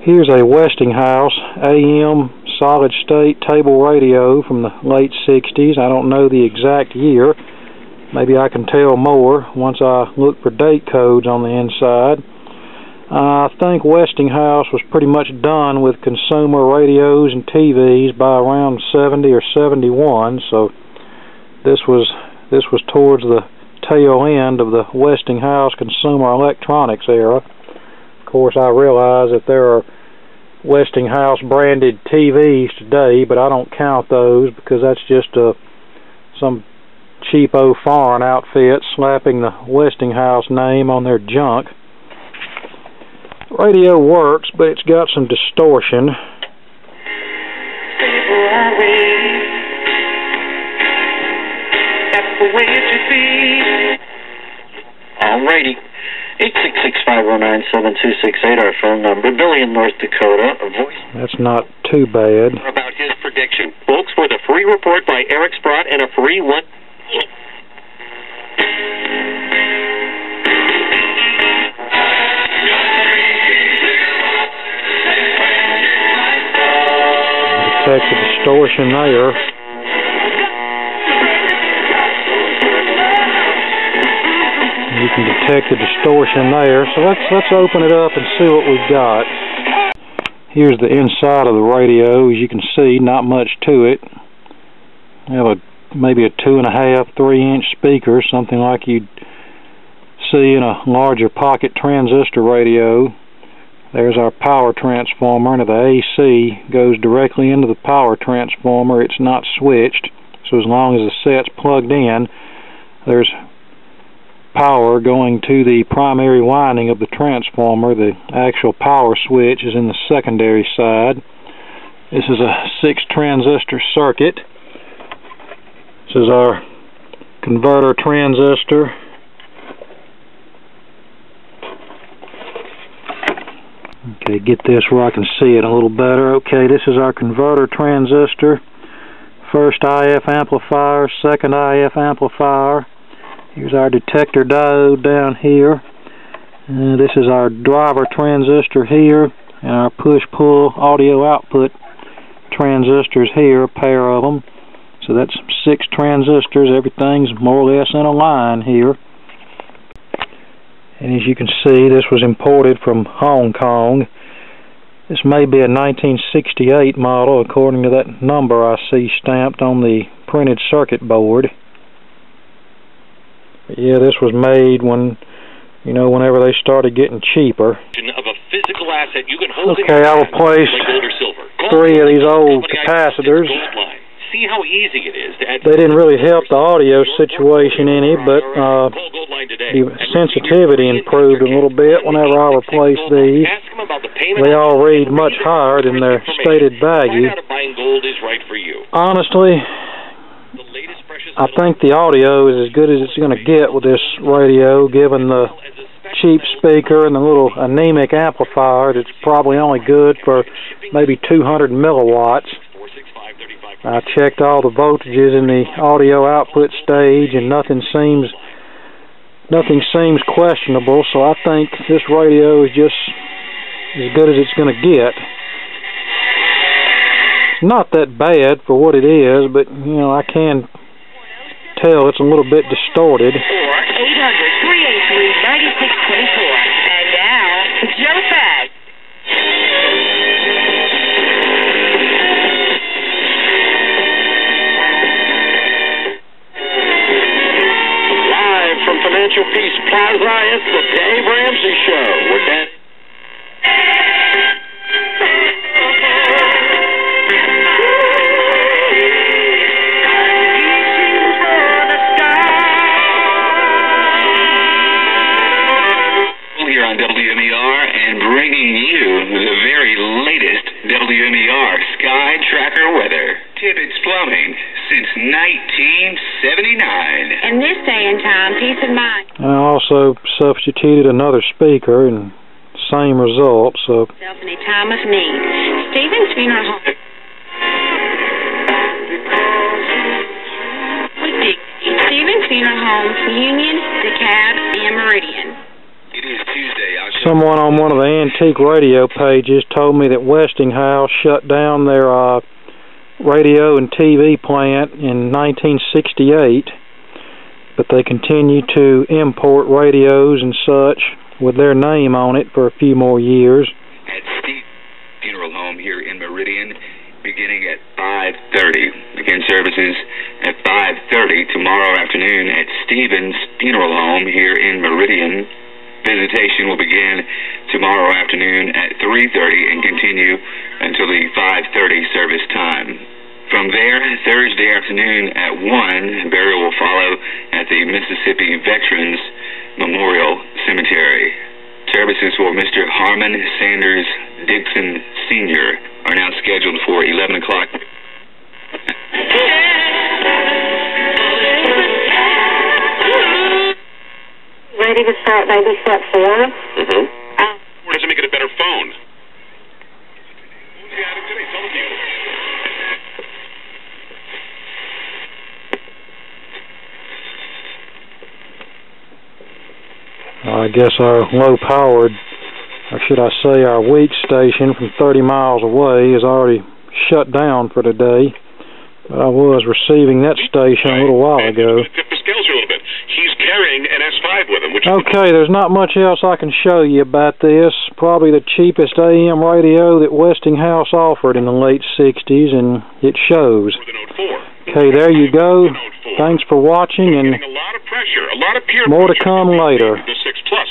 Here's a Westinghouse AM solid-state table radio from the late 60s. I don't know the exact year. Maybe I can tell more once I look for date codes on the inside. I think Westinghouse was pretty much done with consumer radios and TVs by around 70 or 71, so this was towards the tail end of the Westinghouse consumer electronics era. Of course, I realize that there are Westinghouse branded TVs today, but I don't count those because that's just some cheapo foreign outfit slapping the Westinghouse name on their junk. Radio works, but it's got some distortion. That's the way it should be. Alrighty. 866-509-7268, our phone number. Billy in North Dakota, a voice. That's not too bad. About his prediction. Folks, with a free report by Eric Sprott and a free one. Detect the distortion there. You can detect the distortion there. So let's open it up and see what we've got. Here's the inside of the radio. As you can see, not much to it. We have maybe a 2.5, 3-inch speaker, something like you'd see in a larger pocket transistor radio. There's our power transformer, and the AC goes directly into the power transformer. It's not switched, so as long as the set's plugged in, there's power going to the primary winding of the transformer. The actual power switch is in the secondary side. This is a 6-transistor circuit. This is our converter transistor. Okay, get this where I can see it a little better. Okay, this is our converter transistor. First IF amplifier, second IF amplifier. Here's our detector diode down here. This is our driver transistor here, and our push-pull audio output transistors here, a pair of them. So that's 6 transistors. Everything's more or less in a line here. And as you can see, this was imported from Hong Kong. This may be a 1968 model according to that number I see stamped on the printed circuit board. But yeah, this was made whenever they started getting cheaper. Of a physical asset you can hold. Okay, I replaced 3 of these old capacitors. See how easy it is to add. They didn't really help the audio situation any, but the sensitivity improved a little bit whenever I replaced these. They all read much higher than their stated value. Honestly, I think the audio is as good as it's going to get with this radio, given the cheap speaker and the little anemic amplifier that's probably only good for maybe 200 milliwatts. I checked all the voltages in the audio output stage, and nothing seems questionable. So I think this radio is just as good as it's going to get. It's not that bad for what it is, but I can tell it's a little bit distorted. 800-383-9624. And now, Joe Fag. Financial Peace Plaza, it's the Dave Ramsey Show. We're dead. Here on WMER and bringing you the very latest WMER Sky Tracker weather. Tibbetts Plumbing since 1979. In this day and time, peace of mind. I also substituted another speaker and same result. So Any time of need. Stephen's Funeral Home. Stephen's Funeral Home, Union, DeKalb, and Meridian. It is Tuesday, Someone on one of the antique radio pages told me that Westinghouse shut down their radio and TV plant in 1968, but they continue to import radios and such with their name on it for a few more years. At Steve's Funeral Home here in Meridian, beginning at 5:30. Begin services at 5:30 tomorrow afternoon at Stephen's Funeral Home here in Meridian. Visitation will begin tomorrow afternoon at 3:30 and continue until the 5:30 service time. From there, Thursday afternoon at 1, burial will follow at the Mississippi Veterans Memorial Cemetery. Services for Mr. Harmon Sanders Dixon Sr. are now scheduled for 11 o'clock. Ready to start maybe step 4? Mm-hmm. Or does it make it a better phone? I guess our low-powered, or should I say our weak station from 30 miles away is already shut down for today. But I was receiving that station a little while ago. Tip the scales here a little bit. He's carrying an S5 with him. Okay, there's not much else I can show you about this. Probably the cheapest AM radio that Westinghouse offered in the late 60s, and it shows. Okay, there you go. Thanks for watching, and a lot of pressure, a lot of peer more to come later. The 6 Plus.